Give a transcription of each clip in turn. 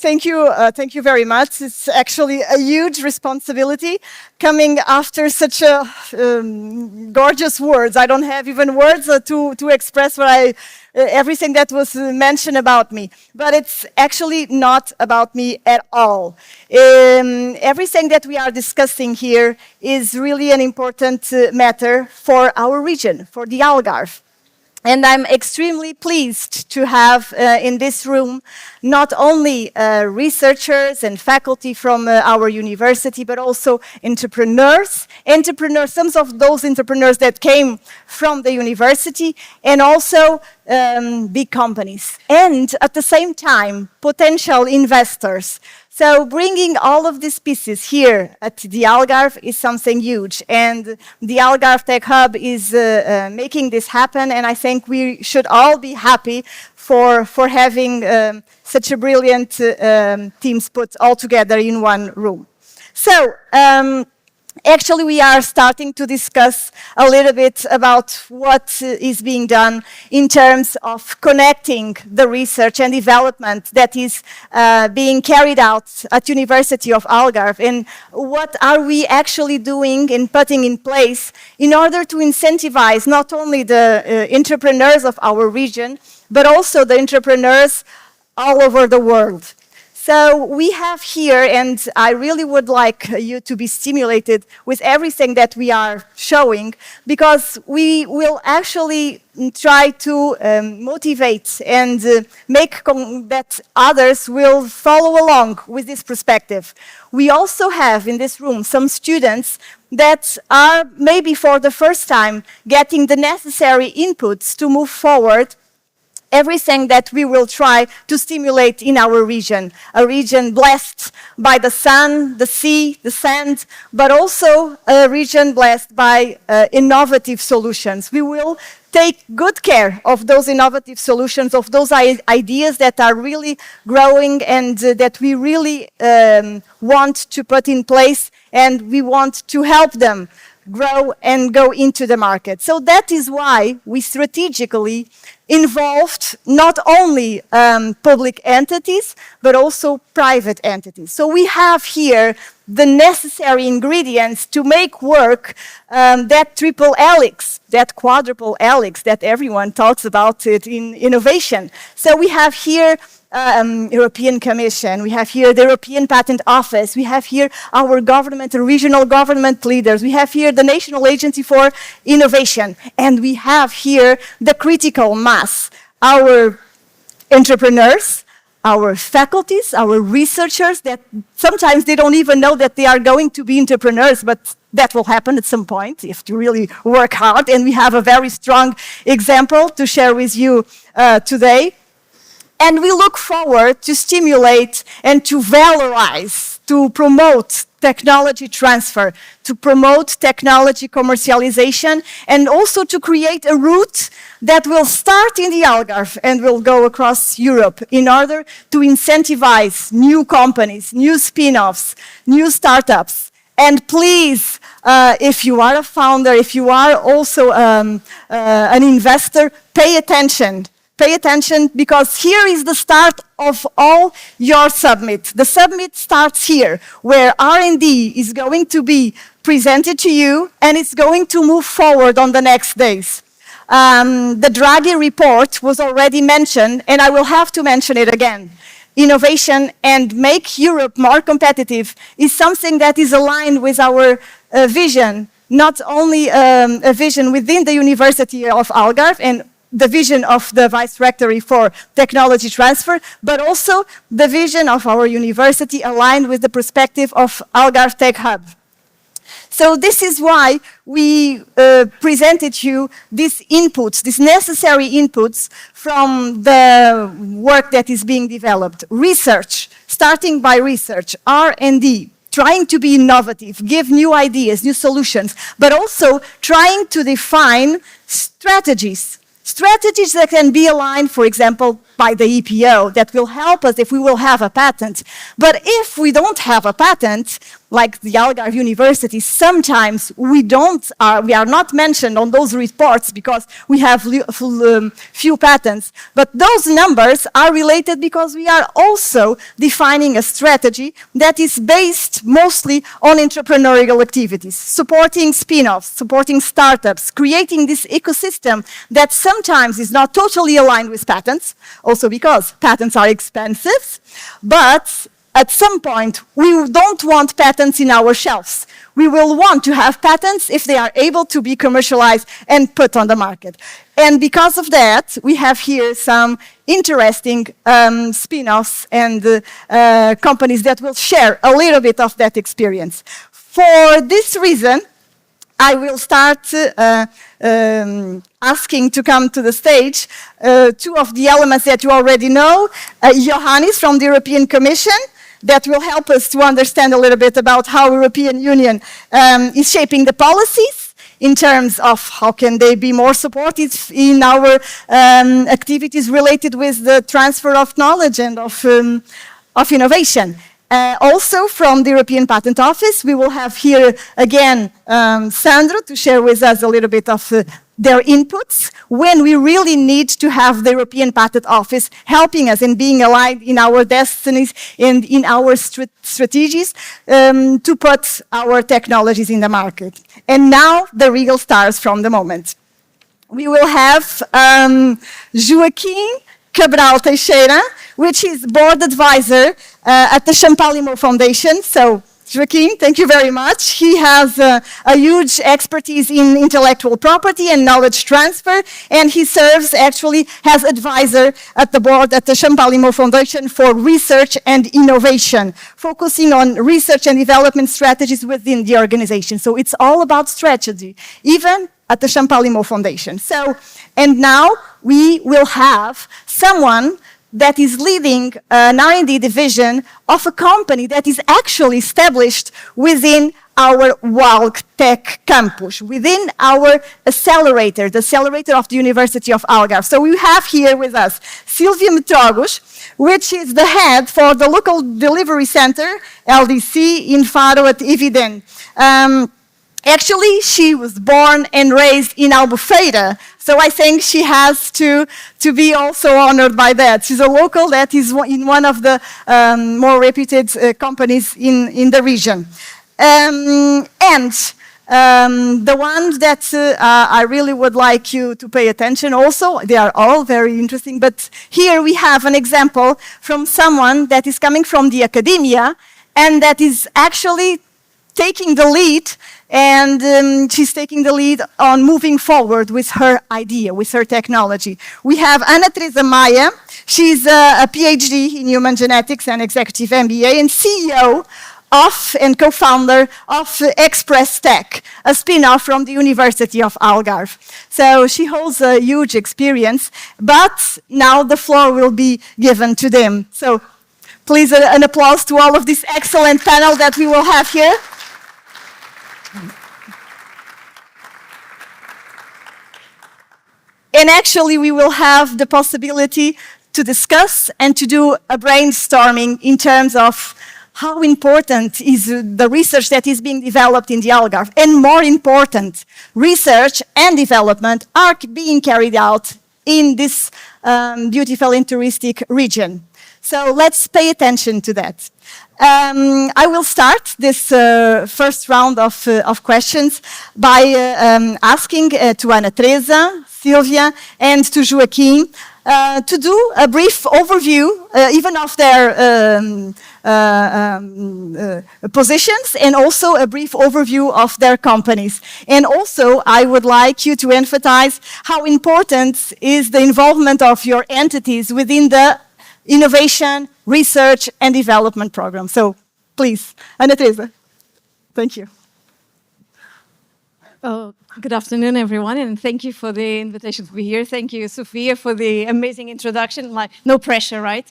Thank you very much. It's actually a huge responsibility coming after such a gorgeous words. I don't have even words to express everything that was mentioned about me. But it's actually not about me at all. Everything that we are discussing here is really an important matter for our region, for the Algarve. And I'm extremely pleased to have in this room not only researchers and faculty from our university, but also entrepreneurs, some of those entrepreneurs that came from the university, and also big companies. And at the same time, potential investors. So bringing all of these pieces here at the Algarve is something huge. And the Algarve Tech Hub is making this happen. And I think we should all be happy for having such a brilliant teams put all together in one room. So, actually, we are starting to discuss a little bit about what is being done in terms of connecting the research and development that is being carried out at University of Algarve, and what are we actually doing and putting in place in order to incentivize not only the entrepreneurs of our region, but also the entrepreneurs all over the world. So we have here, and I really would like you to be stimulated with everything that we are showing, because we will actually try to motivate and make that others will follow along with this perspective. We also have in this room some students that are maybe for the first time getting the necessary inputs to move forward everything that we will try to stimulate in our region, a region blessed by the sun, the sea, the sand, but also a region blessed by innovative solutions. We will take good care of those innovative solutions, of those ideas that are really growing and that we really want to put in place, and we want to help them grow and go into the market. So that is why we strategically involved not only public entities, but also private entities. So we have here the necessary ingredients to make work that triple helix, that quadruple helix that everyone talks about it in innovation. So we have here European Commission, we have here the European Patent Office, we have here our government and regional government leaders, we have here the National Agency for Innovation, and we have here the critical mass, our entrepreneurs, our faculties, our researchers, that sometimes they don't even know that they are going to be entrepreneurs, but that will happen at some point if you really work hard, and we have a very strong example to share with you today. And we look forward to stimulate and to valorize, to promote technology transfer, to promote technology commercialization, and also to create a route that will start in the Algarve and will go across Europe in order to incentivize new companies, new spin-offs, new startups. And please, if you are a founder, if you are also an investor, pay attention. Pay attention, because here is the start of all your summit. The summit starts here, where R&D is going to be presented to you, and it's going to move forward on the next days. The Draghi report was already mentioned, and I will have to mention it again. Innovation and make Europe more competitive is something that is aligned with our vision, not only a vision within the University of Algarve and the vision of the Vice-Rectory for Technology Transfer, but also the vision of our university aligned with the perspective of Algarve Tech Hub. So this is why we presented you these inputs, these necessary inputs from the work that is being developed. Research, starting by research, R&D, trying to be innovative, give new ideas, new solutions, but also trying to define strategies. Strategies that can be aligned, for example, by the EPO, that will help us if we will have a patent. But if we don't have a patent, like the Algarve University, sometimes we are not mentioned on those reports because we have few patents. But those numbers are related because we are also defining a strategy that is based mostly on entrepreneurial activities, supporting spin-offs, supporting startups, creating this ecosystem that sometimes is not totally aligned with patents, also because patents are expensive, but at some point, we don't want patents in our shelves. We will want to have patents if they are able to be commercialized and put on the market. And because of that, we have here some interesting spin-offs and companies that will share a little bit of that experience. For this reason, I will start asking to come to the stage two of the elements that you already know. Ioannis from the European Commission, that will help us to understand a little bit about how the European Union is shaping the policies in terms of how can they be more supportive in our activities related with the transfer of knowledge and of innovation. Also from the European Patent Office, we will have here again Sandro to share with us a little bit of their inputs when we really need to have the European Patent Office helping us and being aligned in our destinies and in our strategies to put our technologies in the market. And now the real stars from the moment. We will have Joaquim Cabral Teixeira, which is board advisor at the Champalimaud Foundation. So, Joaquim, thank you very much. He has a huge expertise in intellectual property and knowledge transfer, and he serves actually as advisor at the board at the Champalimaud Foundation for Research and Innovation, focusing on research and development strategies within the organization. So it's all about strategy, even at the Champalimaud Foundation. So, and now we will have someone that is leading an R&D division of a company that is actually established within our WalkTech campus, within our accelerator, the accelerator of the University of Algarve. So we have here with us Sílvia Metrogos, which is the head for the local delivery center, LDC, in Faro at Eviden. Actually, she was born and raised in Albufeira, so I think she has to be also honored by that. She's a local that is in one of the more reputed companies in the region. The ones that I really would like you to pay attention also, they are all very interesting, but here we have an example from someone that is coming from the academia and that is actually taking the lead, and she's taking the lead on moving forward with her idea, with her technology. We have Ana-Teresa Maia. She's a PhD in human genetics and executive MBA and CEO of and co-founder of ExpressTEC, a spin-off from the University of Algarve. So she holds a huge experience, but now the floor will be given to them. So please, an applause to all of this excellent panel that we will have here. And actually, we will have the possibility to discuss and to do a brainstorming in terms of how important is the research that is being developed in the Algarve. And more important, research and development are being carried out in this beautiful and touristic region. So let's pay attention to that. I will start this first round of questions by asking to Ana-Teresa, Sílvia, and to Joaquim to do a brief overview, even of their positions, and also a brief overview of their companies. And also, I would like you to emphasize how important is the involvement of your entities within the innovation, research, and development program. So, please, Ana-Teresa. Thank you. Oh, good afternoon, everyone, and thank you for the invitation to be here. Thank you, Sofia, for the amazing introduction. Like, no pressure, right?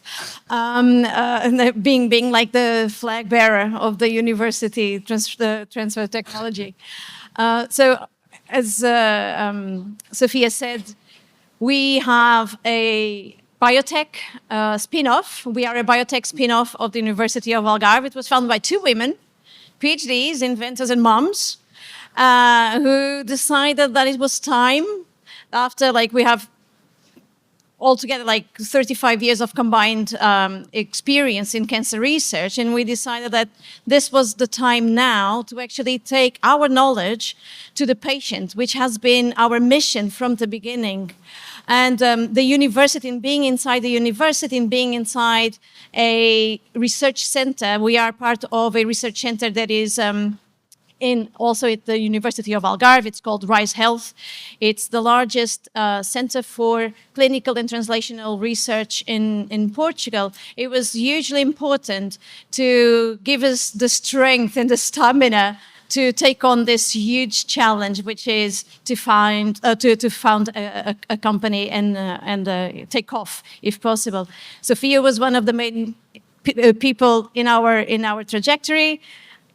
And being like the flag bearer of the university transfer technology. So, as Sofia said, we have a biotech spin-off. We are a biotech spin-off of the University of Algarve. It was founded by two women, PhDs, inventors and moms, who decided that it was time after we have altogether 35 years of combined experience in cancer research. And we decided that this was the time now to actually take our knowledge to the patient, which has been our mission from the beginning. And the university, and being inside the university, and being inside a research center, we are part of a research center that is also at the University of Algarve. It's called Rise Health. It's the largest center for clinical and translational research in Portugal. It was hugely important to give us the strength and the stamina to take on this huge challenge, which is to found a company and take off, if possible. Sofia was one of the main people in our trajectory.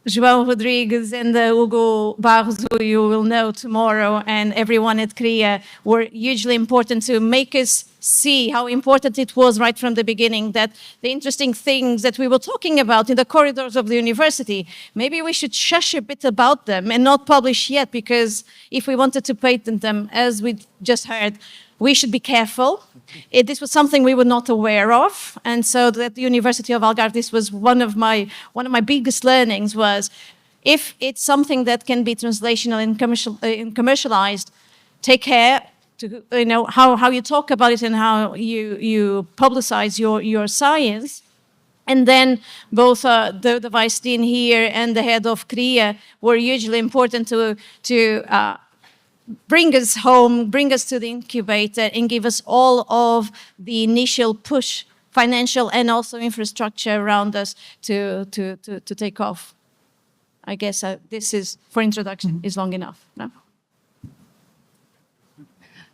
João Rodrigues and Hugo Barros, who you will know tomorrow, and everyone at CRIA were hugely important to make us see how important it was right from the beginning, that the interesting things that we were talking about in the corridors of the university, maybe we should shush a bit about them and not publish yet, because if we wanted to patent them, as we just heard, we should be careful. This was something we were not aware of, and so at the University of Algarve, this was one of my biggest learnings was, if it's something that can be translational and commercialized, take care to how you talk about it and how you publicize your science. And then both the vice dean here and the head of CRIA were hugely important to bring us home, bring us to the incubator, and give us all of the initial push, financial and also infrastructure around us to take off. I guess this is, for introduction, is long enough. No?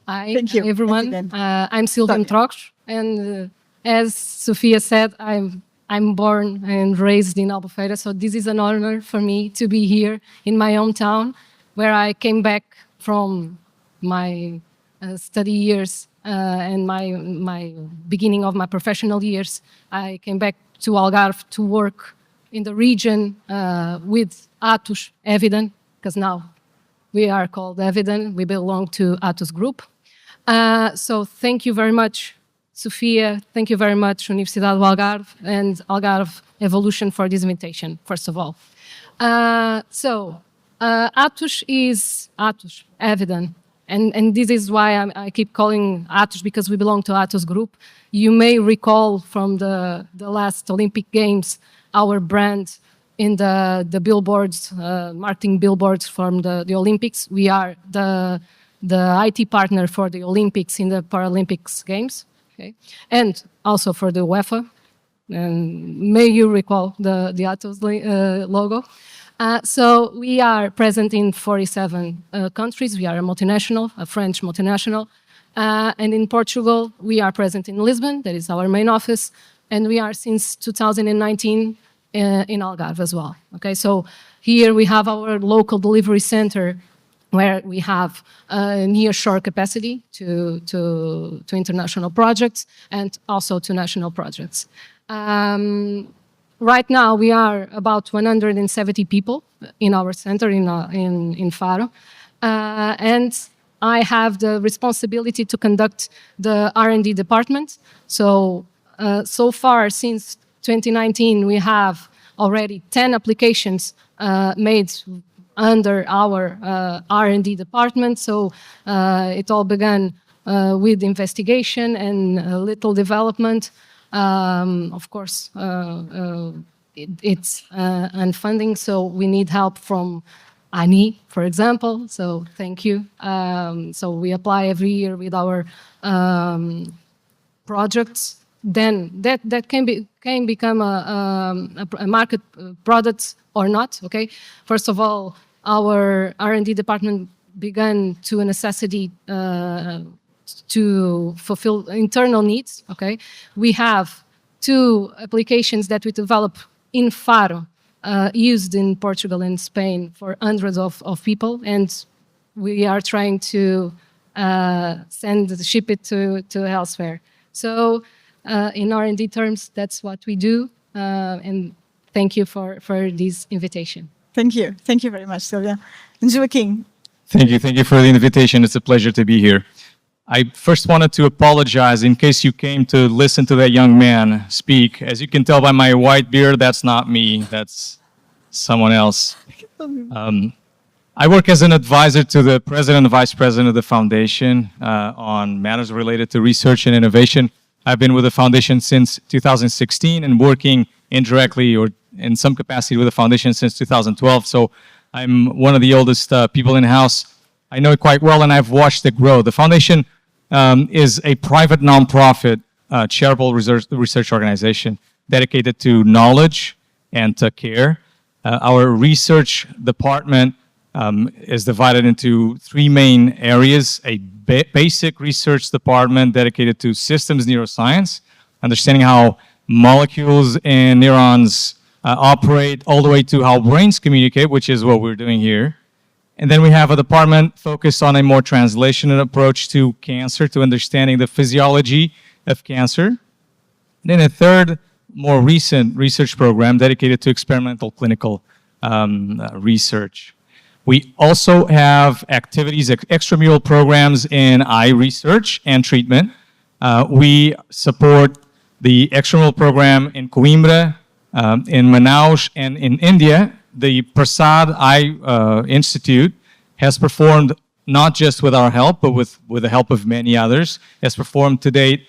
Hi, Thank you, everyone. I'm Sílvia Metrogos, and as Sofia said, I'm born and raised in Albufeira, so this is an honor for me to be here in my hometown, where I came back from my study years and my beginning of my professional years. I came back to Algarve to work in the region with ATH, Eviden, because now we are called Eviden. We belong to ATH Group. So thank you very much, Sofia. Thank you very much, Universidade do Algarve and Algarve Evolution, for this invitation, first of all. ATH is ATH, Eviden, and this is why I keep calling ATH, because we belong to ATH Group. You may recall from the last Olympic Games, our brand in the billboards, marketing billboards from the Olympics. We are the IT partner for the Olympics in the Paralympics Games, okay? And also for the UEFA. And may you recall the ATH logo. So we are present in 47 countries. We are a multinational, a French multinational. And in Portugal, we are present in Lisbon. That is our main office. And we are since 2019 in Algarve as well. Okay, so here we have our local delivery center, where we have nearshore capacity to international projects and also to national projects. Right now, we are about 170 people in our center in Faro. And I have the responsibility to conduct the R&D department. So far, since 2019, we have already 10 applications made under our R&D department. So it all began with investigation and a little development. Of course, it's unfunding, so we need help from ANI, for example. So thank you. So we apply every year with our projects. Then that can become a market product or not. Okay. First of all, our R&D department began to a necessity to fulfill internal needs. Okay, we have 2 applications that we develop in Faro, used in Portugal and Spain for hundreds of people, and we are trying to ship it to elsewhere. So in R&D terms, that's what we do, and thank you for this invitation. Thank you. Thank you very much, Sílvia. And Joaquim. Thank you. Thank you for the invitation. It's a pleasure to be here. I first wanted to apologize in case you came to listen to that young man speak. As you can tell by my white beard, that's not me. That's someone else. I work as an advisor to the president and vice president of the foundation on matters related to research and innovation. I've been with the foundation since 2016 and working indirectly or in some capacity with the foundation since 2012. So I'm one of the oldest people in the house. I know it quite well, and I've watched it grow. The foundation is a private nonprofit charitable research organization dedicated to knowledge and to care. Our research department is divided into three main areas: a basic research department dedicated to systems neuroscience, understanding how molecules and neurons operate, all the way to how brains communicate, which is what we're doing here. And then we have a department focused on a more translational approach to cancer, to understanding the physiology of cancer. And then a third, more recent research program dedicated to experimental clinical research. We also have activities, extramural programs in eye research and treatment. We support the extramural program in Coimbra, in Manaus, and in India. The Prasad Eye Institute has performed, not just with our help, but with the help of many others, has performed to date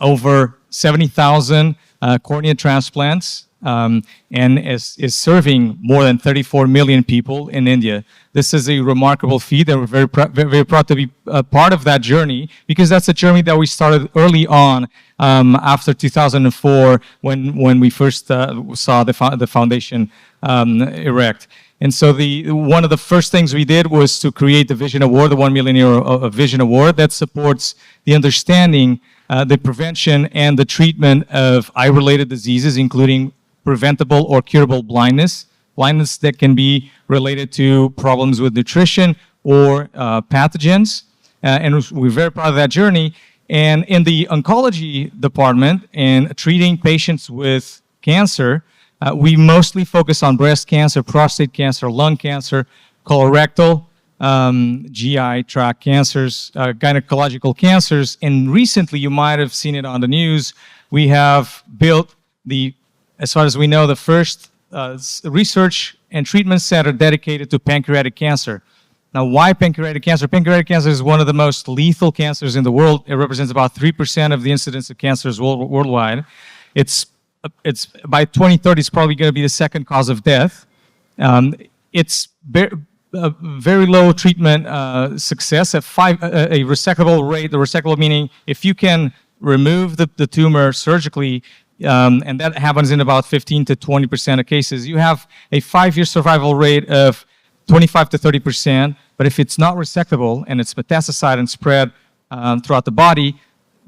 over 70,000 cornea transplants and is serving more than 34 million people in India. This is a remarkable feat, and we're very proud to be a part of that journey, because that's a journey that we started early on after 2004 when we first saw the foundation erect. And so one of the first things we did was to create the Vision Award, the €1 million Vision Award that supports the understanding, the prevention, and the treatment of eye-related diseases, including preventable or curable blindness that can be related to problems with nutrition or pathogens. And we're very proud of that journey. And in the oncology department, in treating patients with cancer, we mostly focus on breast cancer, prostate cancer, lung cancer, colorectal, GI tract cancers, gynecological cancers. And recently, you might have seen it on the news, we have built as far as we know, the first research and treatment center dedicated to pancreatic cancer. Now, why pancreatic cancer? Pancreatic cancer is one of the most lethal cancers in the world. It represents about 3% of the incidence of cancers worldwide. It's by 2030, it's probably going to be the second cause of death. It's very low treatment success, a resectable rate. The resectable meaning if you can remove the tumor surgically, and that happens in about 15 to 20% of cases, you have a 5-year survival rate of 25 to 30%. But if it's not resectable and it's metastasized and spread throughout the body,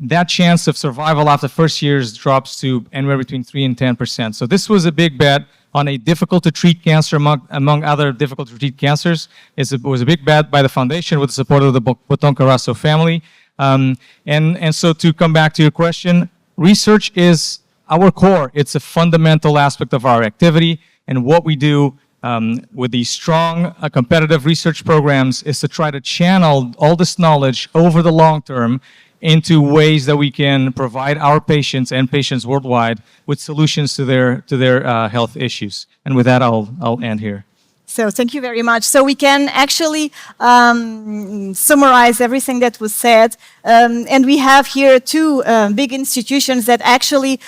that chance of survival after the first years drops to anywhere between 3 and 10%. So this was a big bet on a difficult-to-treat cancer among other difficult-to-treat cancers. It was a big bet by the foundation with the support of the Botão Carasso family. And so to come back to your question, research is our core. It's a fundamental aspect of our activity, and what we do with these strong competitive research programs is to try to channel all this knowledge over the long term into ways that we can provide our patients and patients worldwide with solutions to their health issues. And with that, I'll end here. So thank you very much. So we can actually summarize everything that was said. And we have here two big institutions that actually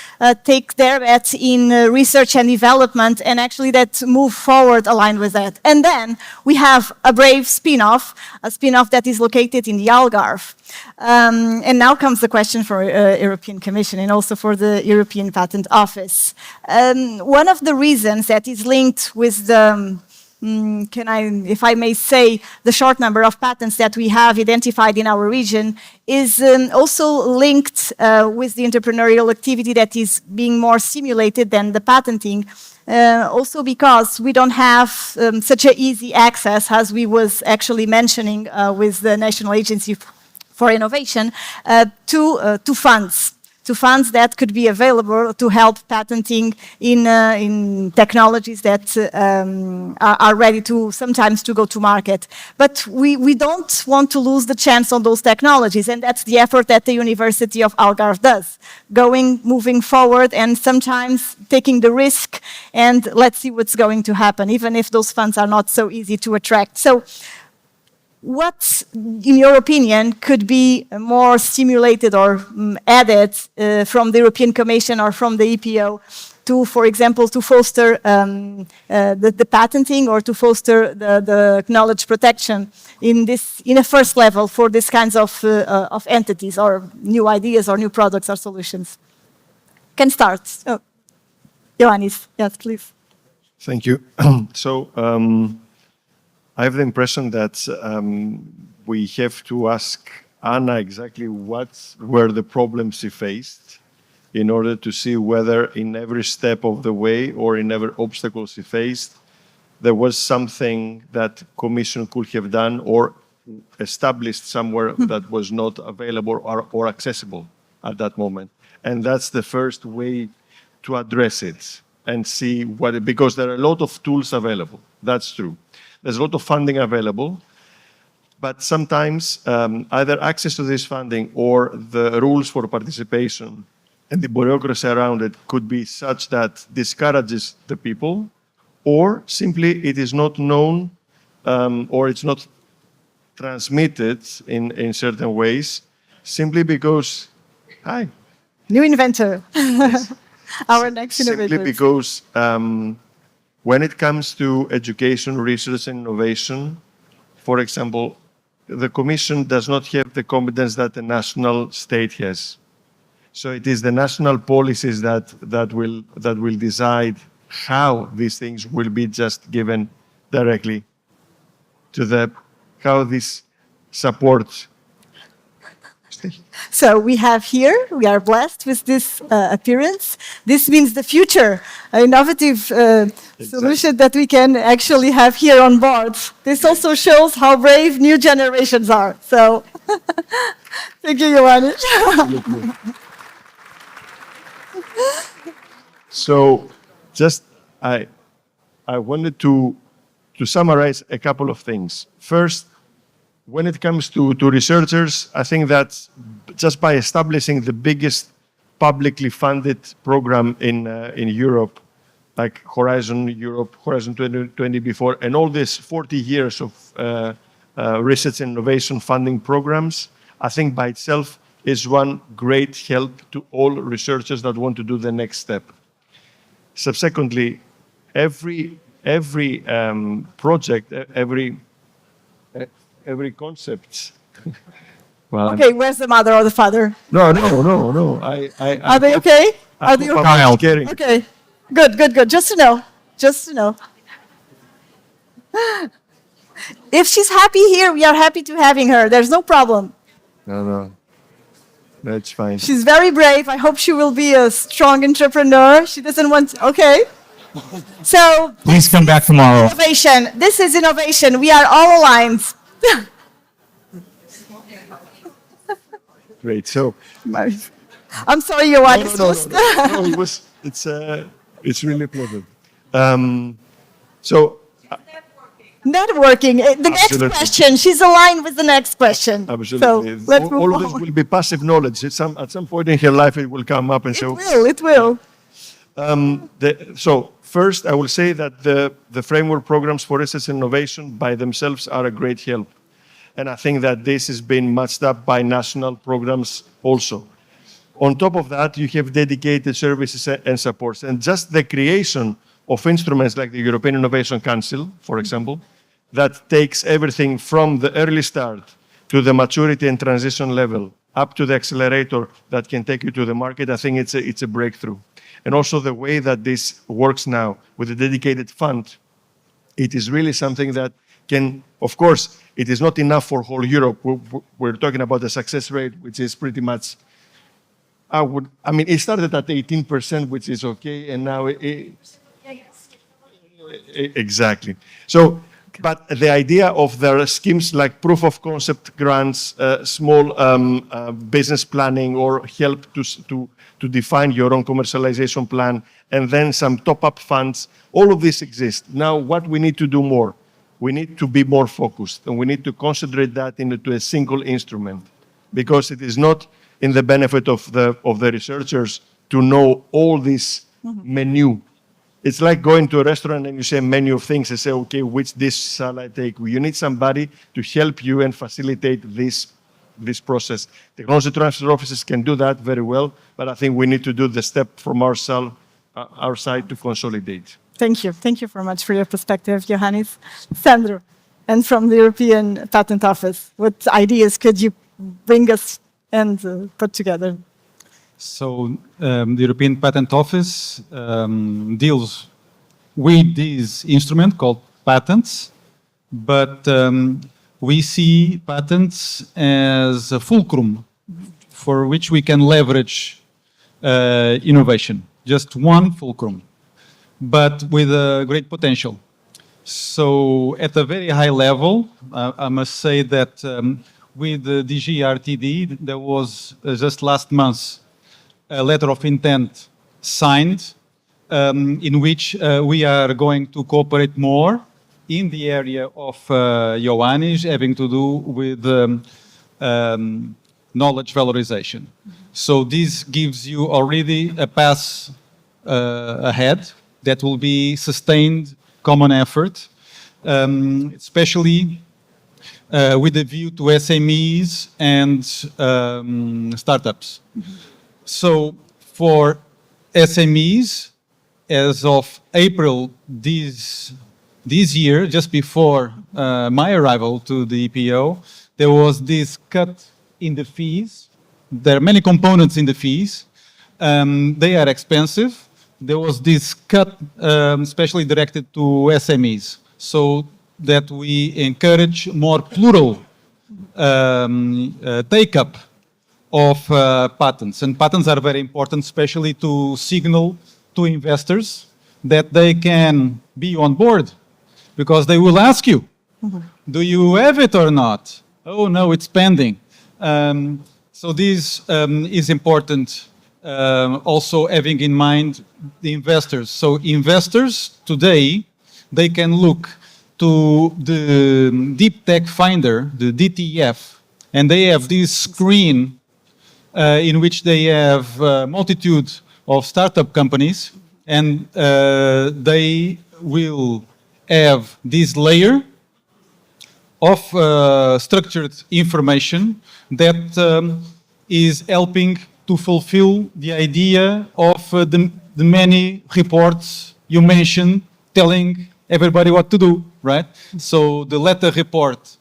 take their bet in research and development, and actually that move forward aligned with that. And then we have a brave spin-off, a spin-off that is located in the Algarve. And now comes the question for European Commission and also for the European Patent Office. One of the reasons that is linked with the if I may say, the short number of patents that we have identified in our region is also linked with the entrepreneurial activity that is being more stimulated than the patenting. Also because we don't have such an easy access, as we was actually mentioning with the National Agency for Innovation, to funds. to funds that could be available to help patenting in technologies that are ready to sometimes to go to market. But we don't want to lose the chance on those technologies, and that's the effort that the University of Algarve does, moving forward and sometimes taking the risk, and let's see what's going to happen, even if those funds are not so easy to attract. So what, in your opinion, could be more stimulated or added from the European Commission or from the EPO to, for example, to foster the patenting or to foster the knowledge protection in a first level for these kinds of entities or new ideas or new products or solutions? Can start. Oh. Ioannis, yes, please. Thank you. So I have the impression that we have to ask Anna exactly what were the problems she faced in order to see whether in every step of the way or in every obstacle she faced, there was something that Commission could have done or established somewhere that was not available or accessible at that moment. And that's the first way to address it and see what, because there are a lot of tools available. That's true. There's a lot of funding available, but sometimes either access to this funding or the rules for participation and the bureaucracy around it could be such that discourages the people, or simply it is not known or it's not transmitted in certain ways, simply because, hi. New inventor. Our next innovator. Simply because when it comes to education, research, and innovation, for example, the Commission does not have the competence that the national state has. So it is the national policies that will decide how these things will be just given directly to how this support. So we are blessed with this appearance. This means the future, an innovative solution that we can actually have here on board. This also shows how brave new generations are. So thank you, Ioannis. So just I wanted to summarize a couple of things. First, when it comes to researchers, I think that just by establishing the biggest publicly funded program in Europe, like Horizon Europe, Horizon 2020 before, and all these 40 years of research and innovation funding programs, I think by itself is one great help to all researchers that want to do the next step. Subsequently, every project, every concept. Well, Okay, where's the mother or the father? No. Are they okay? Are they okay? Caring. Okay, good. Just to know. If she's happy here, we are happy to having her. There's no problem. No, that's fine. She's very brave. I hope she will be a strong entrepreneur. She doesn't want. Okay. So Please come back tomorrow. innovation. This is innovation. We are all aligned. Great. So I'm sorry, Ioannis. no, it's really pleasant. So Networking. The Absolutely. next question. She's aligned with the next question. absolutely, So let's move all of this on. will be passive knowledge. At some point in her life, it will come up and say. It will. So first, I will say that the framework programs for research and innovation by themselves are a great help. And I think that this has been matched up by national programs also. On top of that, you have dedicated services and supports. And just the creation of instruments like the European Innovation Council, for example, that takes everything from the early start to the maturity and transition level up to the accelerator that can take you to the market, I think it's a breakthrough. And also the way that this works now with a dedicated fund, it is really something that can, of course, it is not enough for whole Europe. We're talking about a success rate, which is pretty much, it started at 18%, which is okay, and now exactly. So But the idea of their schemes like proof of concept grants, small business planning, or help to define your own commercialization plan, and then some top-up funds, all of this exists. Now, what we need to do more, we need to be more focused, and we need to concentrate that into a single instrument, because it is not in the benefit of the researchers to know all this menu. It's like going to a restaurant and you say a menu of things and say, okay, which dish shall I take? You need somebody to help you and facilitate this process. Technology transfer offices can do that very well, but I think we need to do the step from our side to consolidate. Thank you. Thank you very much for your perspective, Ioannis. Sandro, and from the European Patent Office, what ideas could you bring us and put together? So the European Patent Office deals with this instrument called patents, but we see patents as a fulcrum for which we can leverage innovation, just one fulcrum, but with a great potential. So at a very high level, I must say that with the DG RTD, there was just last month a letter of intent signed in which we are going to cooperate more in the area of Ioannis, having to do with knowledge valorization. So this gives you already a path ahead that will be sustained common effort, especially with a view to SMEs and startups. So for SMEs, as of April this year, just before my arrival to the EPO, there was this cut in the fees. There are many components in the fees. They are expensive. There was this cut especially directed to SMEs, so that we encourage more plural take-up of patents. And patents are very important, especially to signal to investors that they can be on board, because they will ask you, do you have it or not? Oh, no, it's pending. So this is important, also having in mind the investors. So investors today, they can look to the Deep Tech Finder, the DTF, and they have this screen in which they have a multitude of startup companies, and they will have this layer of structured information that is helping to fulfill the idea of the many reports you mentioned telling everybody what to do, right? So the letter report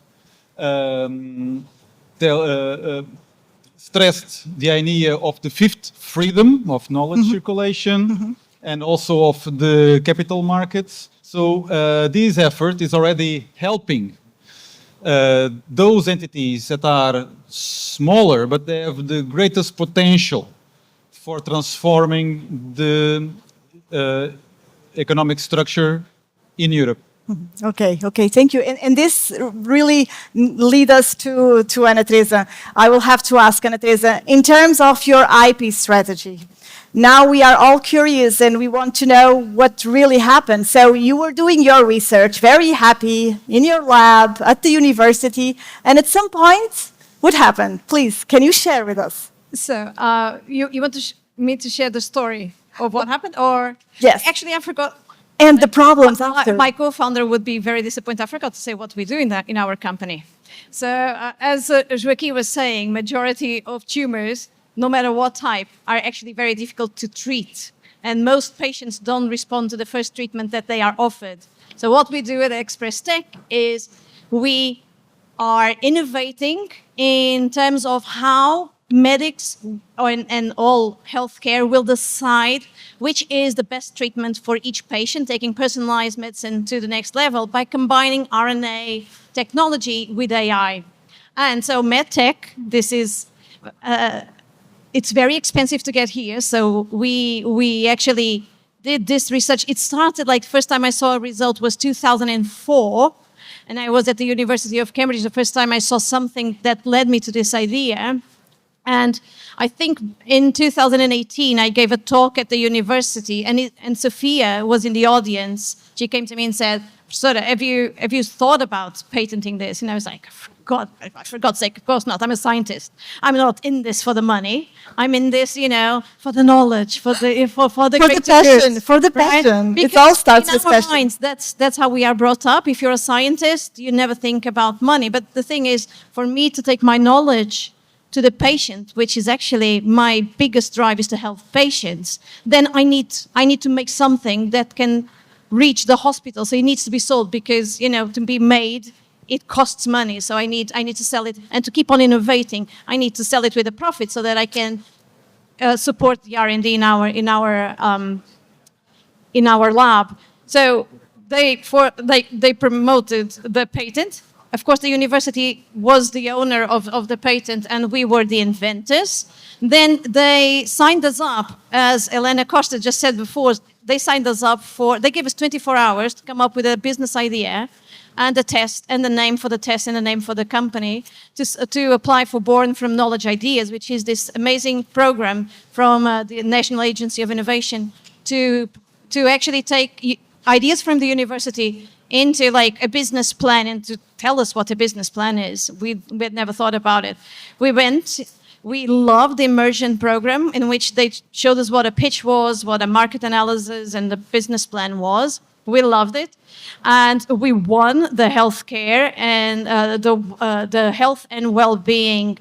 stressed the idea of the fifth freedom of knowledge circulation and also of the capital markets. So this effort is already helping those entities that are smaller, but they have the greatest potential for transforming the economic structure in Europe. Okay, thank you. And this really leads us to Ana-Teresa. I will have to ask Ana-Teresa, in terms of your IP strategy, now we are all curious and we want to know what really happened. So you were doing your research, very happy, in your lab, at the university, and at some point, what happened? Please, can you share with us? So you want me to share the story of what happened, or? Yes. Actually, I forgot. And the problems after. My co-founder would be very disappointed. I forgot to say what we do in our company. So as Joaquim was saying, majority of tumors, no matter what type, are actually very difficult to treat. And most patients don't respond to the first treatment that they are offered. So what we do at ExpressTEC is we are innovating in terms of how medics and all healthcare will decide which is the best treatment for each patient, taking personalized medicine to the next level by combining RNA technology with AI. And so MedTech, this is, it's very expensive to get here. So we actually did this research. It started like first time I saw a result was 2004. and I was at the University of Cambridge the first time I saw something that led me to this idea. And I think in 2018, I gave a talk at the university, and Sofia was in the audience. She came to me and said, "Professora, have you thought about patenting this?" And I was like, for God's sake, of course not. I'm a scientist. I'm not in this for the money. I'm in this, for the knowledge, for the passion, for the passion. It all starts with passion. Minds, that's how we are brought up. If you're a scientist, you never think about money. But the thing is, for me to take my knowledge to the patient, which is actually my biggest drive, is to help patients, then I need to make something that can reach the hospital. So it needs to be sold because, to be made, it costs money. So I need to sell it, and to keep on innovating, I need to sell it with a profit so that I can support the R&D in our lab. So they promoted the patent. Of course, the university was the owner of the patent, and we were the inventors. Then they signed us up, as Elena Costa just said before. They signed us up they gave us 24 hours to come up with a business idea and a test, and the name for the test, and the name for the company, to apply for Born from Knowledge Ideas, which is this amazing program from the National Agency of Innovation to actually take ideas from the university into like a business plan, and to tell us what a business plan is. We had never thought about it. We loved the immersion program, in which they showed us what a pitch was, what a market analysis and the business plan was. We loved it. And we won the healthcare and the health and well-being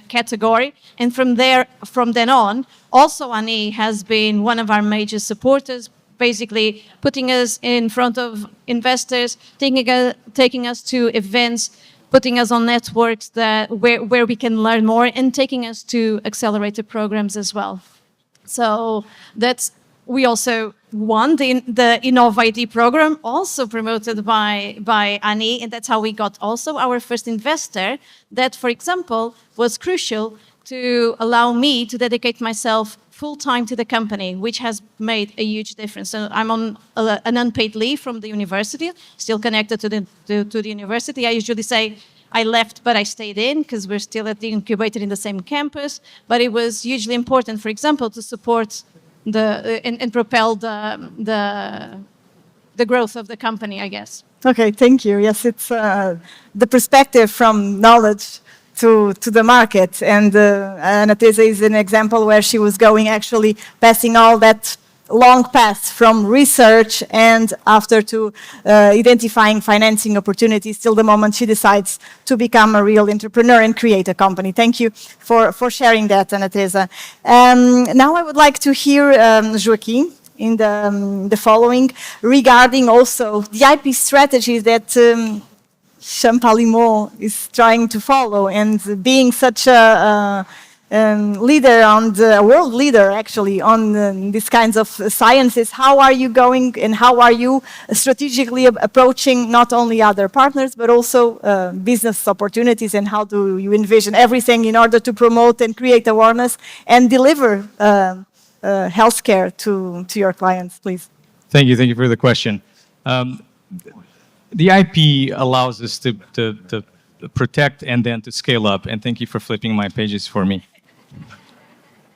category. And from then on, also Ani has been one of our major supporters, basically putting us in front of investors, taking us to events, putting us on networks where we can learn more, and taking us to accelerated programs as well. So we also won the InnovID program, also promoted by Ani, and that's how we got also our first investor. That, for example, was crucial to allow me to dedicate myself full-time to the company, which has made a huge difference. So I'm on an unpaid leave from the university, still connected to the university. I usually say I left, but I stayed in, because we're still at the incubator in the same campus. But it was hugely important, for example, to support and propel the growth of the company, I guess. Okay, thank you. Yes, it's the perspective from knowledge to the market. And Ana-Teresa is an example where she was actually passing all that long path from research and after to identifying financing opportunities till the moment she decides to become a real entrepreneur and create a company. Thank you for sharing that, Ana-Teresa. Now I would like to hear Joaquim in the following regarding also the IP strategy that Champalimaud is trying to follow, and being such a leader a world leader actually on these kinds of sciences. How are you going, and how are you strategically approaching not only other partners but also business opportunities, and how do you envision everything in order to promote and create awareness and deliver healthcare to your clients, please? Thank you for the question. The IP allows us to protect and then to scale up, and thank you for flipping my pages for me.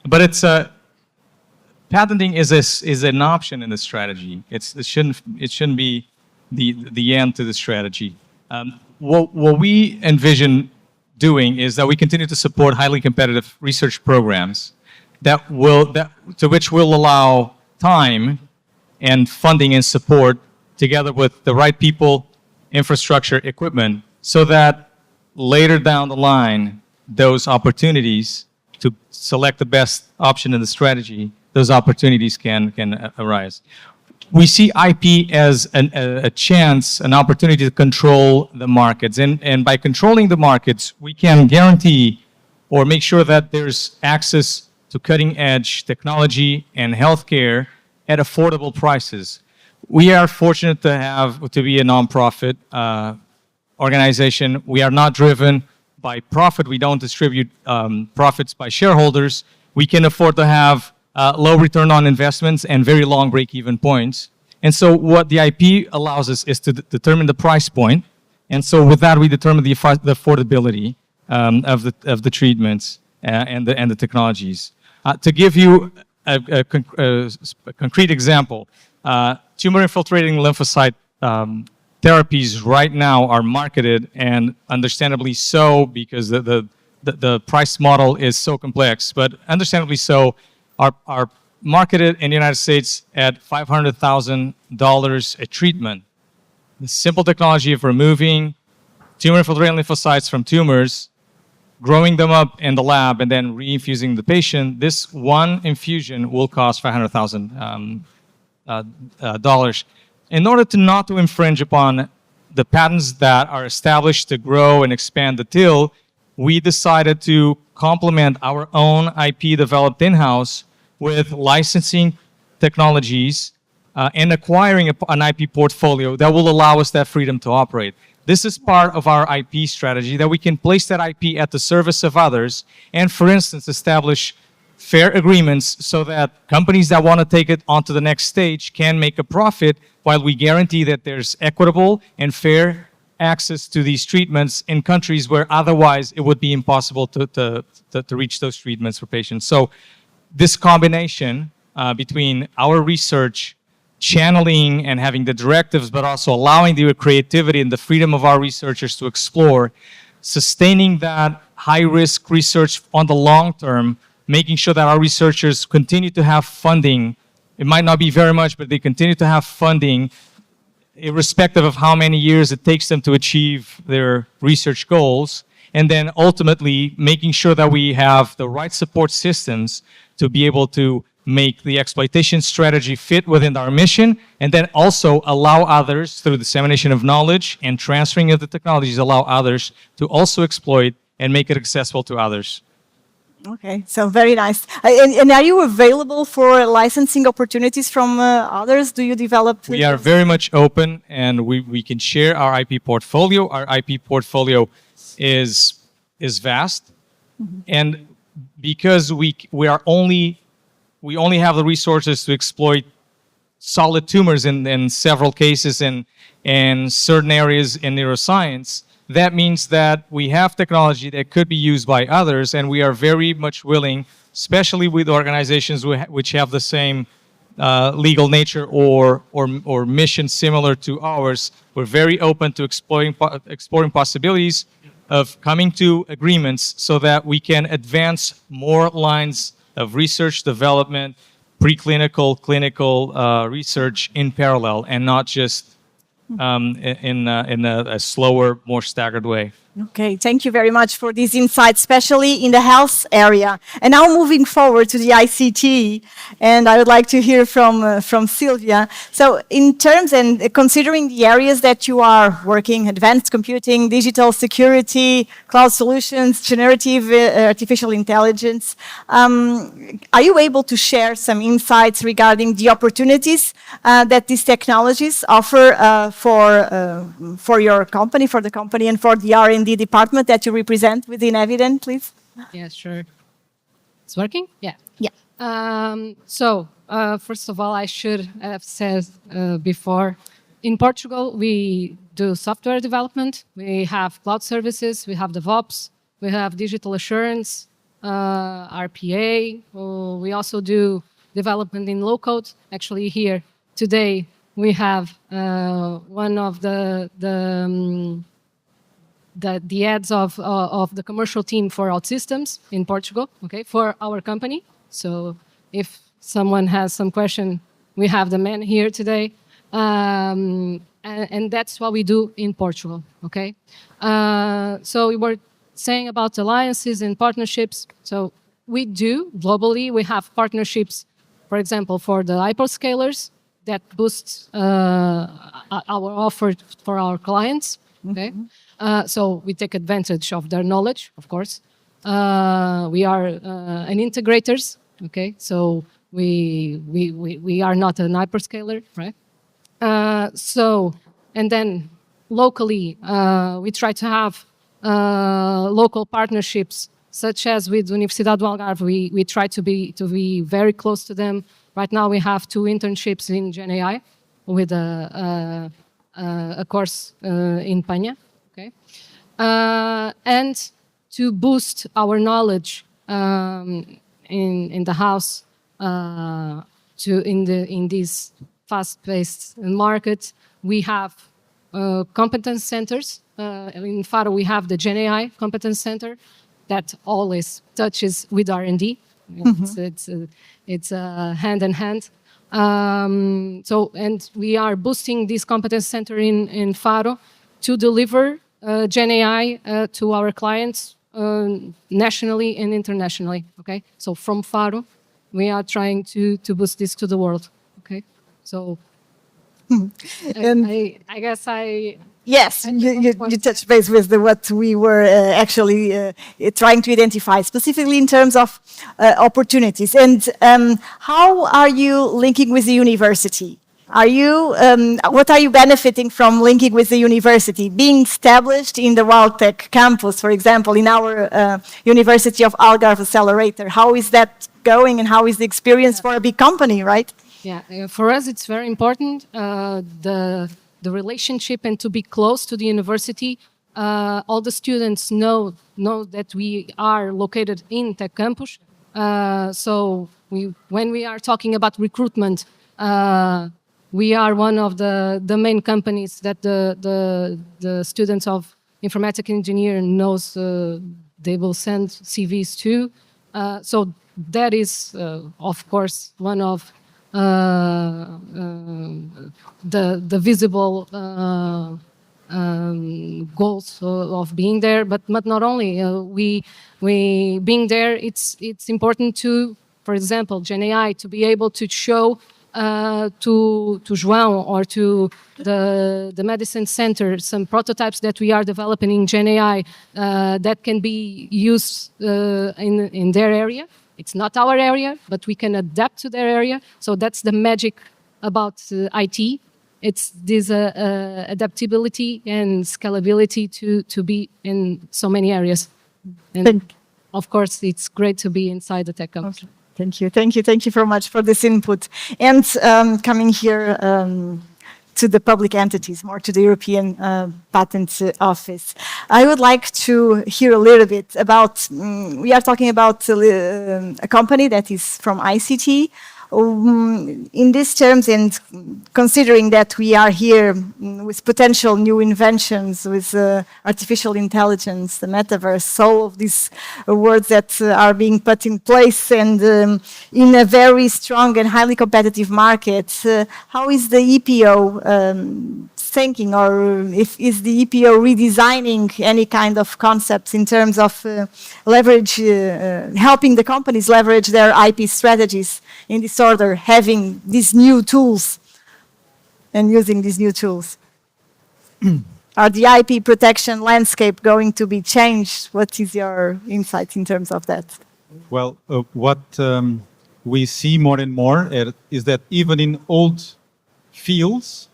But it's patenting is an option in the strategy. It shouldn't be the end to the strategy. What we envision doing is that we continue to support highly competitive research programs to which will allow time and funding and support, together with the right people, infrastructure, equipment, so that later down the line, those opportunities to select the best option in the strategy, those opportunities can arise. We see IP as a chance, an opportunity to control the markets. And by controlling the markets, we can guarantee or make sure that there's access to cutting-edge technology and healthcare at affordable prices. We are fortunate to be a nonprofit organization. We are not driven by profit. We don't distribute profits by shareholders. We can afford to have low return on investments and very long break-even points. And so what the IP allows us is to determine the price point And so with that, we determine the affordability of the treatments and the technologies. To give you a concrete example, tumor-infiltrating lymphocyte therapies right now are marketed, and understandably so, because the price model is so complex, but understandably so, are marketed in the United States at $500,000 a treatment. The simple technology of removing tumor-infiltrating lymphocytes from tumors, growing them up in the lab, and then reinfusing the patient, this one infusion will cost $500,000. In order to not to infringe upon the patents that are established to grow and expand the TIL, we decided to complement our own IP developed in-house with licensing technologies and acquiring an IP portfolio that will allow us that freedom to operate. This is part of our IP strategy, that we can place that IP at the service of others and, for instance, establish fair agreements so that companies that want to take it onto the next stage can make a profit while we guarantee that there's equitable and fair access to these treatments in countries where otherwise it would be impossible to reach those treatments for patients. So this combination between our research, channeling and having the directives, but also allowing the creativity and the freedom of our researchers to explore, sustaining that high-risk research on the long term, making sure that our researchers continue to have funding. It might not be very much, but they continue to have funding, irrespective of how many years it takes them to achieve their research goals. And then ultimately making sure that we have the right support systems to be able to make the exploitation strategy fit within our mission, and then also allow others, through dissemination of knowledge and transferring of the technologies, allow others to also exploit and make it accessible to others. Okay, so very nice. And are you available for licensing opportunities from others? Do you develop? We are very much open, and we can share our IP portfolio. Our IP portfolio is vast, and because we only have the resources to exploit solid tumors in several cases in certain areas in neuroscience, that means that we have technology that could be used by others, and we are very much willing, especially with organizations which have the same legal nature or mission similar to ours. We're very open to exploring possibilities of coming to agreements so that we can advance more lines of research development, preclinical, clinical research in parallel, and not just in a slower, more staggered way. Okay, thank you very much for these insights, especially in the health area. And now moving forward to the ICT, and I would like to hear from Sílvia. So in terms and considering the areas that you are working, advanced computing, digital security, cloud solutions, generative artificial intelligence, are you able to share some insights regarding the opportunities that these technologies offer for your company, for the company, and for the R&D department that you represent within Eviden, please? Yeah, sure. It's working? Yeah. Yeah. First of all, I should have said before, in Portugal, we do software development, we have cloud services, we have DevOps, we have digital assurance, RPA, we also do development in low code. Actually here today, we have one of the heads of the commercial team for OutSystems in Portugal, okay, for our company. So if someone has some question, we have the man here today. And that's what we do in Portugal, okay? So we were saying about alliances and partnerships. So we do, globally, we have partnerships, for example, for the hyperscalers that boosts our offer for our clients, okay? So we take advantage of their knowledge, of course. We are an integrators, okay? So we are not an hyperscaler, right? And then locally, we try to have local partnerships, such as with Universidade do Algarve. We try to be very close to them. Right now, we have 2 internships in GenAI with a course in Paña. Okay, and to boost our knowledge in the house in this fast-paced market, we have competence centers. In Faro, we have the GenAI Competence Center that always touches with R&D. It's hand in hand. And we are boosting this competence center in Faro to deliver GenAI to our clients nationally and internationally. Okay, so from Faro, we are trying to boost this to the world. Okay, so I guess I. Yes, you touched base with what we were actually trying to identify, specifically in terms of opportunities. And how are you linking with the university? What are you benefiting from linking with the university? Being established in the WildTech campus, for example, in our University of Algarve Accelerator, how is that going and how is the experience for a big company, right? Yeah, for us it's very important, the relationship and to be close to the university. All the students know that we are located in Tech Campus. So when we are talking about recruitment, we are one of the main companies that the students of informatic engineer knows they will send CVs to. So that is, of course, one of the visible goals of being there, but not only. We being there, it's important to, for example, GenAI, to be able to show to João or to the medicine center some prototypes that we are developing in GenAI that can be used in their area. It's not our area, but we can adapt to their area. So that's the magic about IT. It's this adaptability and scalability to be in so many areas. And of course, it's great to be inside the tech company. Okay. Thank you very much for this input. And coming here to the public entities, more to the European Patent Office, I would like to hear a little bit about, we are talking about a company that is from ICT. In these terms, and considering that we are here with potential new inventions, with artificial intelligence, the metaverse, all of these words that are being put in place, and in a very strong and highly competitive market, how is the EPO thinking, or is the EPO redesigning any kind of concepts in terms of helping the companies leverage their IP strategies in this order, having these new tools and using these new tools? Are the IP protection landscape going to be changed? What is your insight in terms of that? Well, what we see more and more is that even in old fields,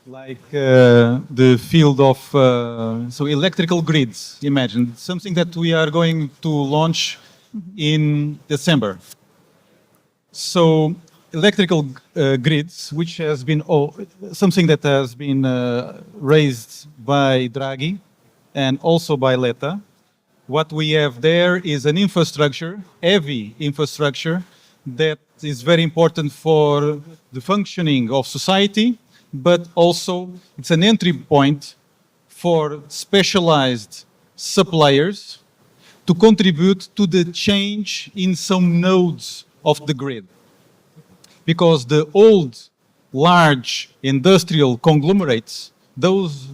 like the field of electrical grids, imagine, something that we are going to launch in December. So electrical grids, which has been something that has been raised by Draghi and also by Letta. What we have there is an infrastructure, heavy infrastructure, that is very important for the functioning of society, but also it's an entry point for specialized suppliers to contribute to the change in some nodes of the grid. Because the old, large industrial conglomerates, those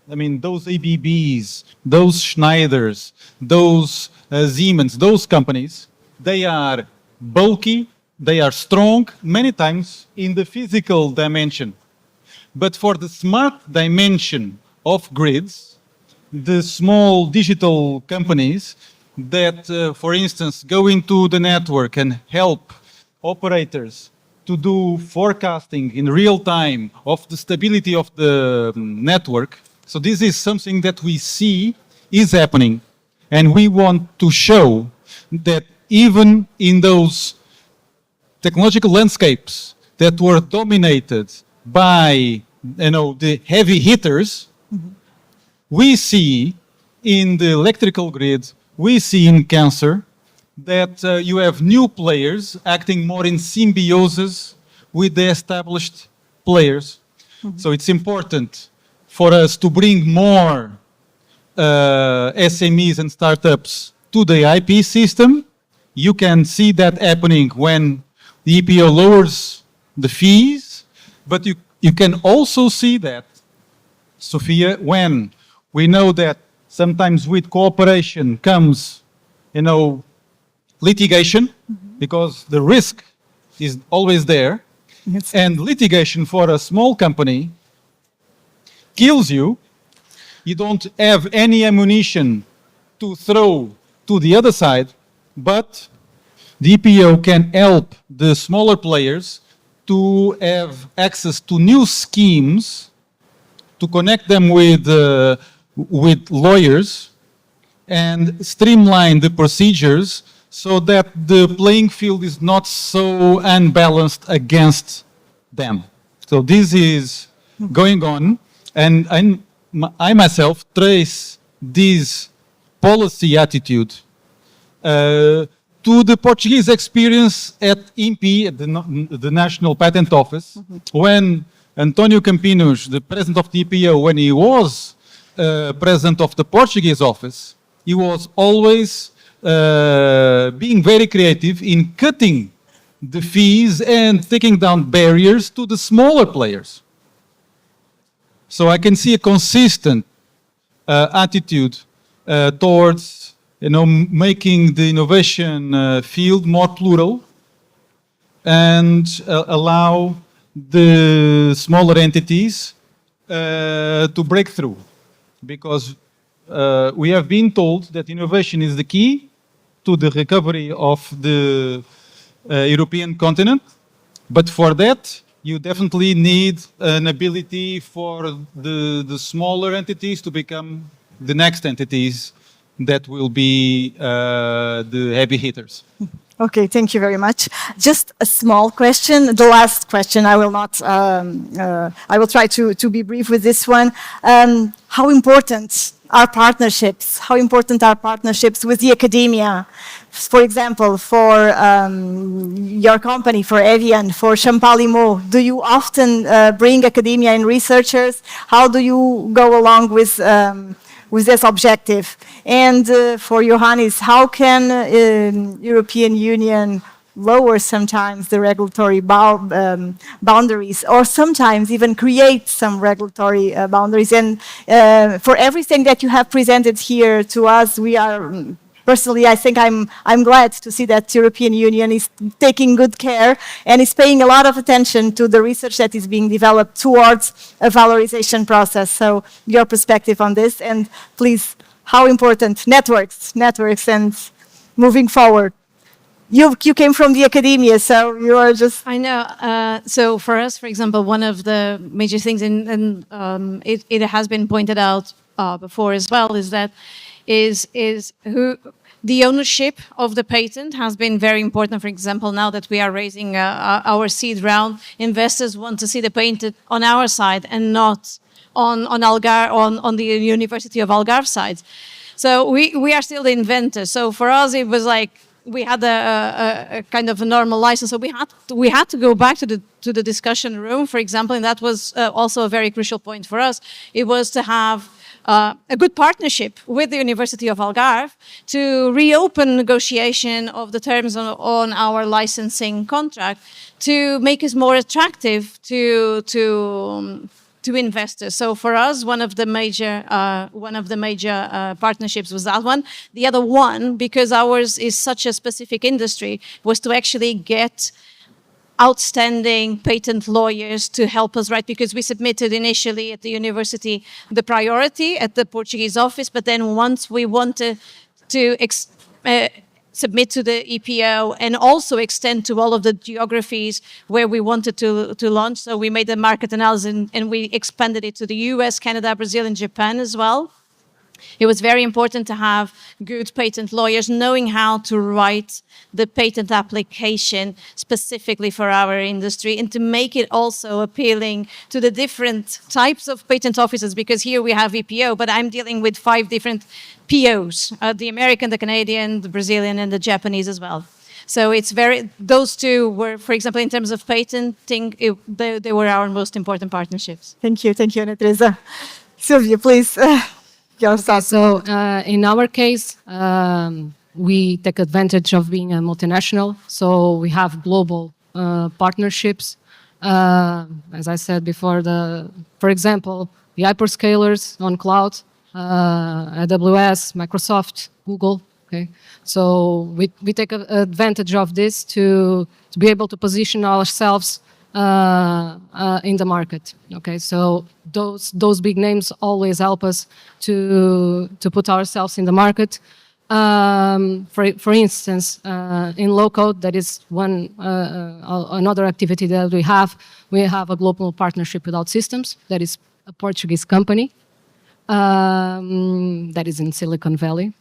ABBs, those Schneiders, those Siemens, those companies, they are bulky, they are strong, many times in the physical dimension. But for the smart dimension of grids, the small digital companies that, for instance, go into the network and help operators to do forecasting in real time of the stability of the network. So this is something that we see is happening. And we want to show that even in those technological landscapes that were dominated by the heavy hitters, we see in the electrical grid, we see in cancer, that you have new players acting more in symbiosis with the established players. So it's important for us to bring more SMEs and startups to the IP system. You can see that happening when the EPO lowers the fees, but you can also see that, Sofia, when we know that sometimes with cooperation comes, litigation, because the risk is always there. Yes. And litigation for a small company kills you. You don't have any ammunition to throw to the other side, but the EPO can help the smaller players to have access to new schemes, to connect them with lawyers and streamline the procedures so that the playing field is not so unbalanced against them. So this is going on, and I myself trace this policy attitude to the Portuguese experience at INPI, at the National Patent Office, when António Campinos, the president of the EPO, when he was president of the Portuguese office, he was always being very creative in cutting the fees and taking down barriers to the smaller players. So I can see a consistent attitude towards making the innovation field more plural and allow the smaller entities to break through. Because we have been told that innovation is the key to the recovery of the European continent, but for that you definitely need an ability for the smaller entities to become the next entities that will be the heavy hitters. Okay, thank you very much. Just a small question, the last question. I will not. I will try to be brief with this one. How important are partnerships? How important are partnerships with the academia? For example, for your company, for Eviden, for Champalimaud, do you often bring academia and researchers? How do you go along with this objective? And for Ioannis, how can European Union lower sometimes the regulatory boundaries, or sometimes even create some regulatory boundaries? And for everything that you have presented here to us, we are personally, I think I'm glad to see that the European Union is taking good care and is paying a lot of attention to the research that is being developed towards a valorization process. So your perspective on this, and please, how important networks and moving forward. You came from the academia, so you are just... I know. So for us, for example, one of the major things, and it has been pointed out before as well, is that the ownership of the patent has been very important. For example, now that we are raising our seed round, investors want to see the patent on our side and not on Algarve, on the University of Algarve side. So we are still the inventors. So for us, it was like we had a kind of a normal license. So we had to go back to the discussion room, for example, and that was also a very crucial point for us. It was to have a good partnership with the University of Algarve to reopen negotiation of the terms on our licensing contract to make us more attractive to investors. So for us, one of the major partnerships was that one. The other one, because ours is such a specific industry, was to actually get outstanding patent lawyers to help us, right? Because we submitted initially at the university the priority at the Portuguese office, but then once we wanted to submit to the EPO and also extend to all of the geographies where we wanted to launch, so we made a market analysis and we expanded it to the US, Canada, Brazil, and Japan as well. it was very important to have good patent lawyers knowing how to write the patent application specifically for our industry and to make it also appealing to the different types of patent offices, because here we have EPO, but I'm dealing with 5 different POs, the American, the Canadian, the Brazilian, and the Japanese as well. So it's those two were, for example, in terms of patenting, they were our most important partnerships. Thank you, Ana-Teresa. Sílvia, please, your thoughts. So in our case, we take advantage of being a multinational. So we have global partnerships. As I said before, for example, the hyperscalers on cloud, AWS, Microsoft, Google. Okay, so we take advantage of this to be able to position ourselves in the market. Okay, so those big names always help us to put ourselves in the market. For instance, in low code, that is another activity that we have. We have a global partnership with OutSystems, that is a Portuguese company. That is in Silicon Valley.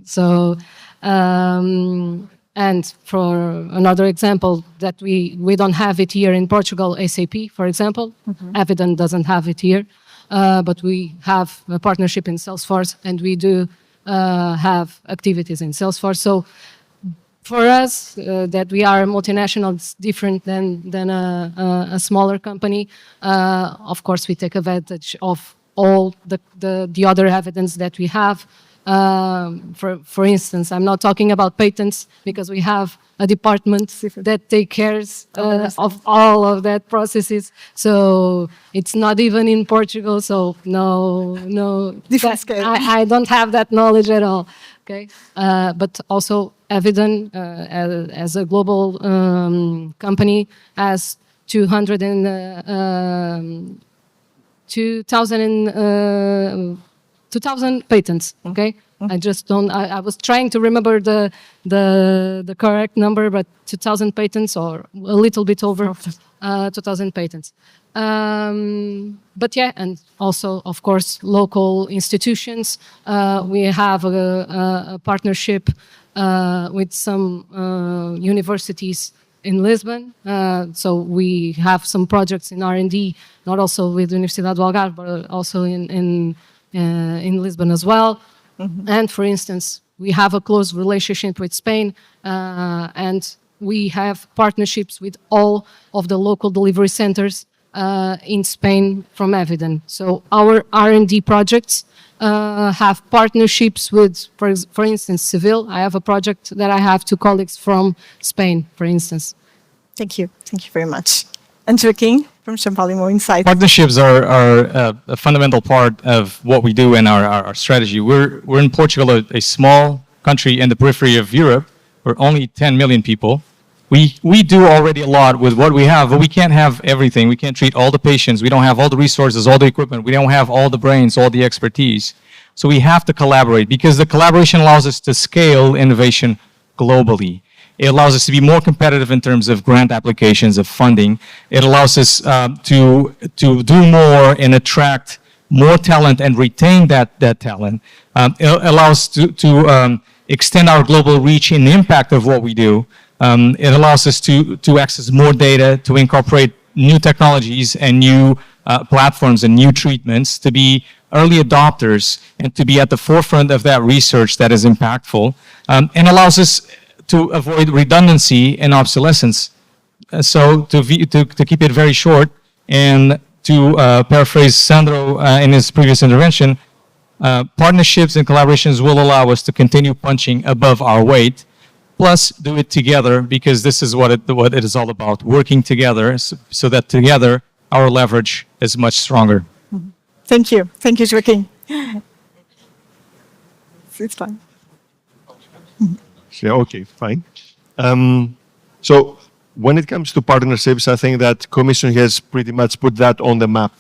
So, and for another example that we don't have it here in Portugal, SAP, for example, Eviden doesn't have it here, but we have a partnership in Salesforce, and we do have activities in Salesforce. So for us, that we are multinational, it's different than a smaller company. Of course, we take advantage of all the other evidence that we have. For instance, I'm not talking about patents because we have a department that takes care of all of that processes. So it's not even in Portugal. So no, Different scale. I don't have that knowledge at all. Okay, but also Eviden as a global company has 2,000 patents. Okay, I just don't. I was trying to remember the correct number, but 2,000 patents, or a little bit over 2,000 patents. But yeah, and also of course local institutions. We have a partnership with some universities in Lisbon. So we have some projects in R&D, not also with Universidade do Algarve, but also in Lisbon as well. And for instance, we have a close relationship with Spain, and we have partnerships with all of the local delivery centers in Spain from Eviden. So our R&D projects have partnerships with, for instance, Seville. I have a project that I have 2 colleagues from Spain, for instance. Thank you very much. And Joaquim from Champalimaud Insight. Partnerships are a fundamental part of what we do in our strategy. We're in Portugal, a small country in the periphery of Europe. We're only 10 million people. We do already a lot with what we have, but we can't have everything. We can't treat all the patients. We don't have all the resources, all the equipment. We don't have all the brains, all the expertise. So we have to collaborate, because the collaboration allows us to scale innovation globally. It allows us to be more competitive in terms of grant applications, of funding. It allows us to do more and attract more talent and retain that talent. It allows to extend our global reach and impact of what we do. It allows us to access more data, to incorporate new technologies and new platforms and new treatments, to be early adopters and to be at the forefront of that research that is impactful, and allows us to avoid redundancy and obsolescence. So to keep it very short, and to paraphrase Sandro in his previous intervention, partnerships and collaborations will allow us to continue punching above our weight, plus do it together, because this is what it is all about, working together, so that together our leverage is much stronger. Thank you, Joaquim. It's fine. Yeah, okay, fine. So when it comes to partnerships, I think that Commission has pretty much put that on the map.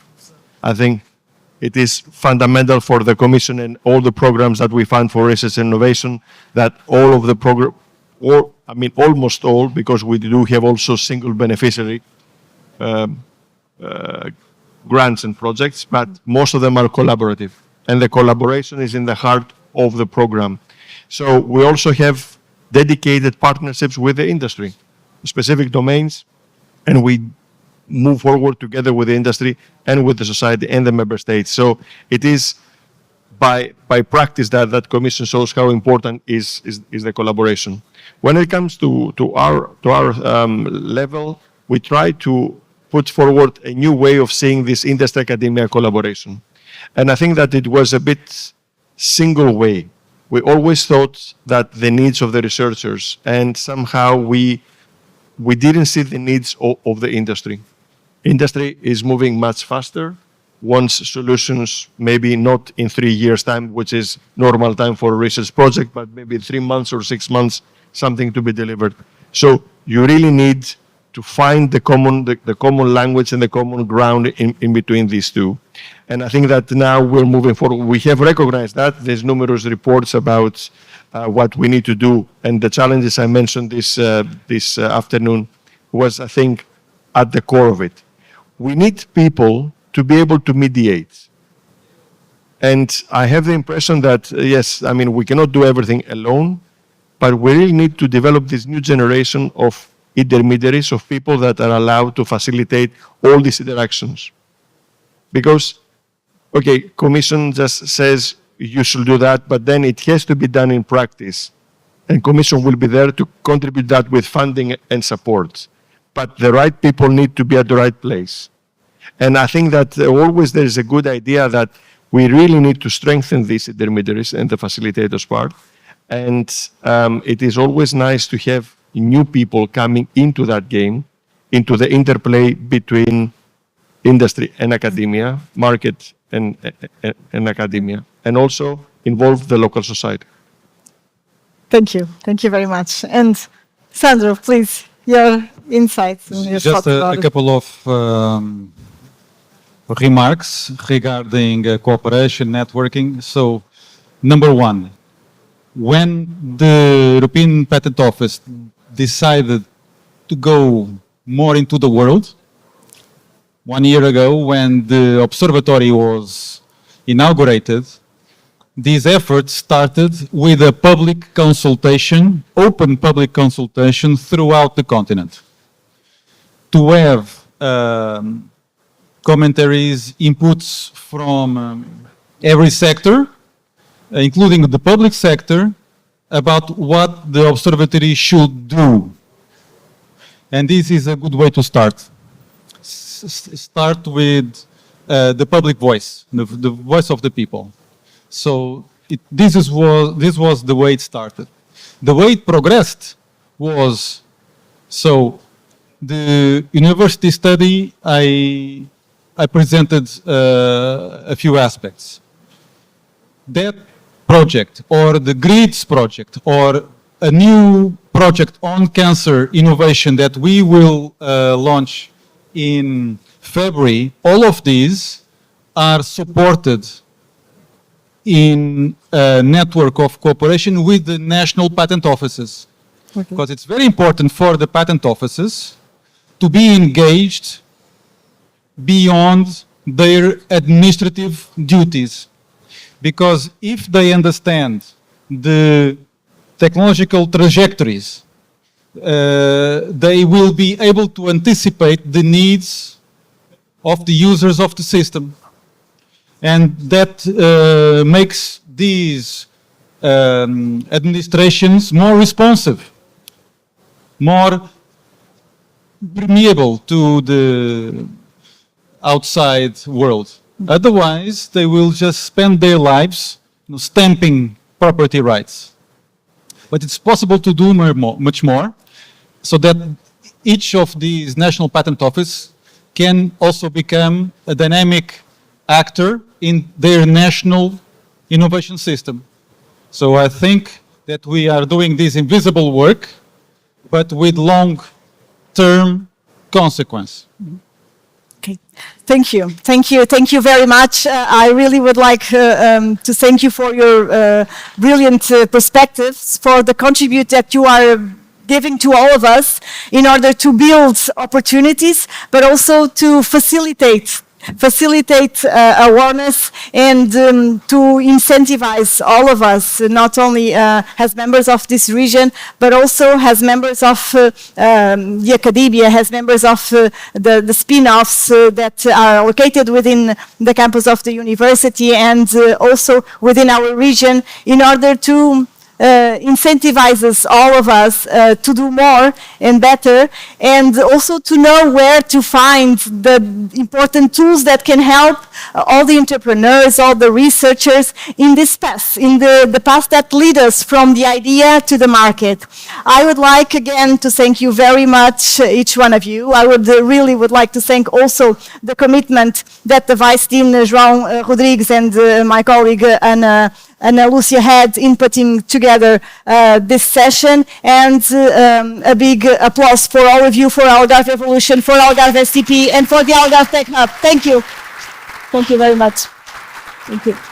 I think it is fundamental for the Commission and all the programs that we fund for research and innovation, that all of the almost all, because we do have also single beneficiary grants and projects, but most of them are collaborative. and the collaboration is in the heart of the program. So we also have dedicated partnerships with the industry, specific domains, and we move forward together with the industry and with the society and the member states. So it is by practice that Commission shows how important is the collaboration. When it comes to our level, we try to put forward a new way of seeing this industry-academia collaboration. And I think that it was a bit single way. We always thought that the needs of the researchers, and somehow we didn't see the needs of the industry. Industry is moving much faster, wants solutions maybe not in 3 years' time, which is normal time for a research project, but maybe 3 months or 6 months, something to be delivered. So you really need to find the common language and the common ground in between these two. And I think that now we're moving forward. We have recognized that. There's numerous reports about what we need to do. And the challenges I mentioned this afternoon was, I think, at the core of it. We need people to be able to mediate. And I have the impression that, yes, I mean, we cannot do everything alone, but we really need to develop this new generation of intermediaries, of people that are allowed to facilitate all these interactions. Because, okay, Commission just says you should do that, but then it has to be done in practice. And Commission will be there to contribute that with funding and support. But the right people need to be at the right place. And I think that always there is a good idea that we really need to strengthen these intermediaries and the facilitators part. And it is always nice to have new people coming into that game, into the interplay between industry and academia, market and academia, and also involve the local society. Thank you. Thank you very much. And Sandro, please, your insights and your Just thoughts about a couple of remarks regarding cooperation, networking. So, number one, when the European Patent Office decided to go more into the world, 1 year ago when the observatory was inaugurated, these efforts started with a public consultation, open public consultation throughout the continent, to have commentaries, inputs from every sector, including the public sector, about what the observatory should do. And this is a good way to start. Start with the public voice, the voice of the people. So this was the way it started. The way it progressed was, so the university study, I presented a few aspects. That project, or the GRIDS project, or a new project on cancer innovation that we will launch in February, all of these are supported in a network of cooperation with the national patent offices. Okay. Because it's very important for the patent offices to be engaged beyond their administrative duties. Because if they understand the technological trajectories, they will be able to anticipate the needs of the users of the system. And that makes these administrations more responsive, more permeable to the outside world. Otherwise, they will just spend their lives stamping property rights. But it's possible to do much more, so that each of these national patent offices can also become a dynamic actor in their national innovation system. So I think that we are doing this invisible work, but with long-term consequence. Okay, thank you. Thank you. Thank you very much. I really would like to thank you for your brilliant perspectives, for the contribute that you are giving to all of us in order to build opportunities, but also to facilitate facilitate awareness and to incentivize all of us, not only as members of this region, but also as members of the academia, as members of the spin-offs that are located within the campus of the university and also within our region, in order to incentivizes all of us to do more and better, and also to know where to find the important tools that can help all the entrepreneurs, all the researchers in this path, in the path that lead us from the idea to the market. I would like again to thank you very much, each one of you. I would really would like to thank also the commitment that the Vice Dean João Rodrigues and my colleague Ana Lucia had in putting together this session, and a big applause for all of you, for Algarve Evolution, for Algarve STP, and for the Algarve Tech Hub. Thank you. Thank you very much. Thank you.